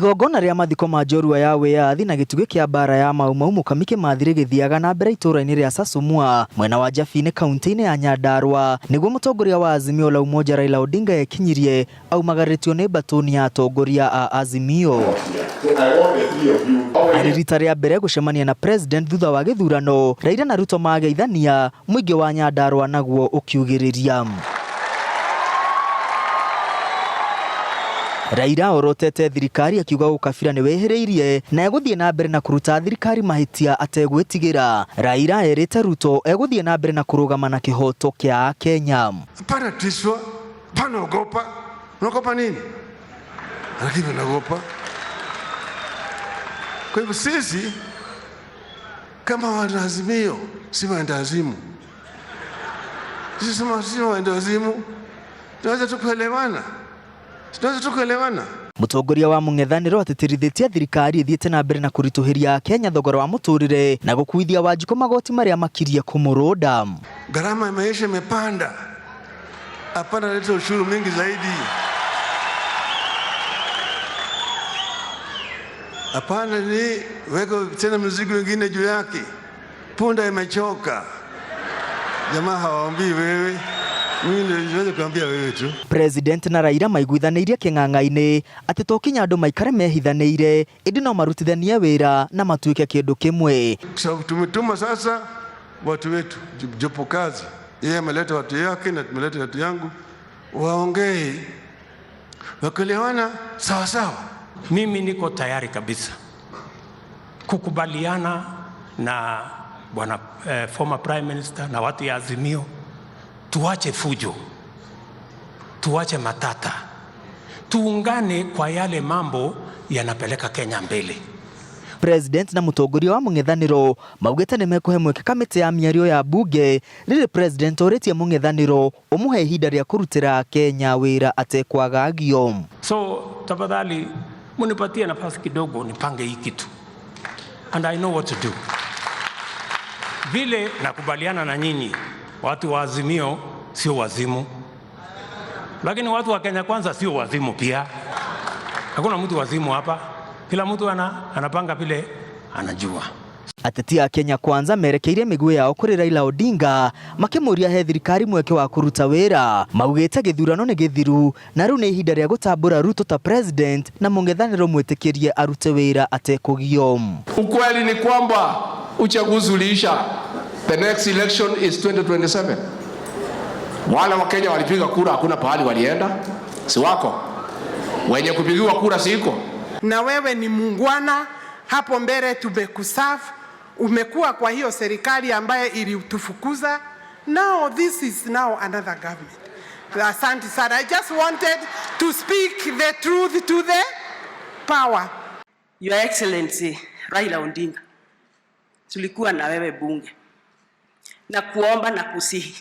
Igongona rĩa mathiko ma njorua ya wĩyathi na gĩtugĩ kĩa mbara ya Maumau Mukami Kimathi gĩthiaga na mbere itũra-inĩ rĩa Sasumua mwena wa Njabine kaunti-inĩ ya Nyandarua nĩguo mũtongoria wa Azimio la Umoja Raila Odinga ekinyirie aumagarĩtio nĩ mbatũni ya atongoria a Azimio. Arĩ rita rĩa mbere gũcemania na president thutha wa gĩthurano, Raila na Ruto mageithania, mũingĩ wa Nyandarua naguo ũkiugĩrĩria. Raila orotete thirikari akiuga ũkabira nĩ wehĩrĩirie na egũthiĩ na mbere na kũruta thirikari mahĩtia ategwĩtigĩra. Raila erĩte Ruto egũthiĩ na mbere na kũrũgama na kĩhoto kĩa Kenya. Hapana tishwa, hapana ogopa. Unaogopa nini? Lakini unaogopa. Kwa hivyo sisi kama wanaazimio si waendawazimu. Sisi si waendawazimu. Tunaweza tukuelewana. Mũtongoria wa mũng'ethanĩro atĩtĩrithĩtie thirikari ĩthiĩte na mbere na kũritũhĩria Kenya thogora wa mũtũrĩre na gũkuithia Wanjikũ magoti marĩa makirie kũmũrũnda. Gharama ya maisha imepanda. Hapana leta ushuru mingi zaidi. Hapana ni weka tena mzigo wengine juu yake. Punda imechoka. Jamaa hawaambii wewe. President na Raila maiguithanĩirie kĩng'ang'a-inĩ atĩ to kinya andũ maikare mehithanĩire ĩndĩ no marutithanie wĩra na matuĩke kĩndũ kĩmwe. Tumetuma sasa watu wetu jopo kazi. Yeye ameleta watu yake na tumeleta watu yangu waongee wakielewana sawa sawa. Mimi niko tayari kabisa kukubaliana na bwana former prime minister na watu ya Azimio. Tuache fujo, tuache matata, tuungane kwa yale mambo yanapeleka Kenya mbele. President na mũtongoria wa mũng'ethanĩro maugĩte nĩ mekũhe mweke kamĩtĩ ya mĩario ya bunge rĩrĩ president orĩtie mũng'ethanĩro ũmũhe ihinda rĩa kũrutĩra Kenya wĩra atekwagagio. So tafadhali munipatie nafasi kidogo nipange hii kitu. And I know what to do. Vile nakubaliana na nyinyi. Watu wa Azimio sio wazimu. Lakini watu wa Kenya Kwanza sio wazimu pia. Hakuna mtu wazimu hapa. Kila mtu anapanga vile anajua. Ateti a Kenya Kwanza merekeire mĩguĩ yao kũrĩ Raila Odinga makĩmũria he thirikari mweke wa kũruta wĩra. Maugĩte gĩthurano nĩ gĩthiru na rĩu nĩ ihinda rĩa gũtambũra Ruto ta president na mũng'ethanĩro mwĩtĩkĩrie arute wĩra atekũgio. Ukweli ni kwamba uchaguzi uliisha. The next election is 2027. Wale wa Kenya walipiga kura hakuna pahali walienda. Si wako. Wenye kupigiwa kura siko. Na wewe ni muungwana, hapo mbele tumekuserve, umekuwa kwa hiyo serikali ambaye ilitufukuza. Now this is now another government. Asante sana. I just wanted to speak the truth to the power. Your Excellency Raila Odinga, tulikuwa na wewe bunge na kuomba na kusihi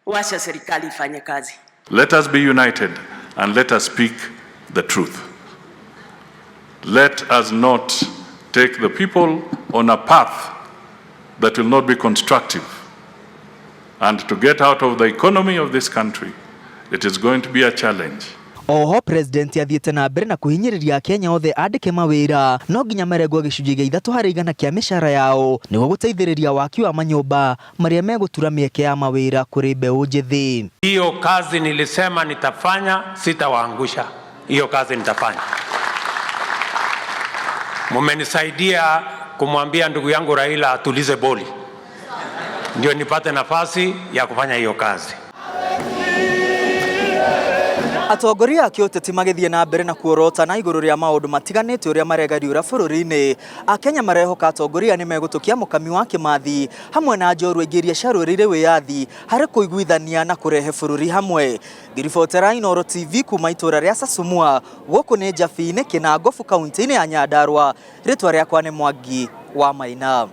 wacha serikali ifanye kazi. Let us be united and let us speak the truth. Let us not take the people on a path that will not be constructive. And to get out of the economy of this country, it is going to be a challenge. Oho president athiĩte na mbere na kũhinyĩrĩria Kenya othe andĩke mawĩra no nginya marengwo gĩcunjĩ gĩa 3% kĩa mĩcara yao nĩguo gũteithĩrĩria waki wa manyũmba marĩa megũtura mĩeke ya mawĩra kũrĩ mbeũ njĩthĩ. Hiyo kazi nilisema nitafanya, sitawaangusha. Hiyo kazi nitafanya. Mumenisaidia kumwambia ndugu yangu Raila atulize boli. Ndio nipate nafasi ya kufanya hiyo kazi. Atongoria a kĩũteti magĩthiĩ na mbere na kuorotana igũrũ rĩa maũndũ matiganĩte ũrĩa maregariũra bũrũri-inĩ. Akenya marehoka atongoria nĩ megũtũkia Mukami wa Kimathi hamwe na njorua ingĩ iria ciarũĩrĩire wĩyathi harĩ kũiguithania na kũrehe bũrũri hamwe. Ngĩribotera Inooro TV kuma itũra rĩa Sasumua gũkũ nĩ Njabine Kinangofu kaunti-inĩ ya Nyandarua. Rĩtwa rĩakwa nĩ Mwangi wa Maina.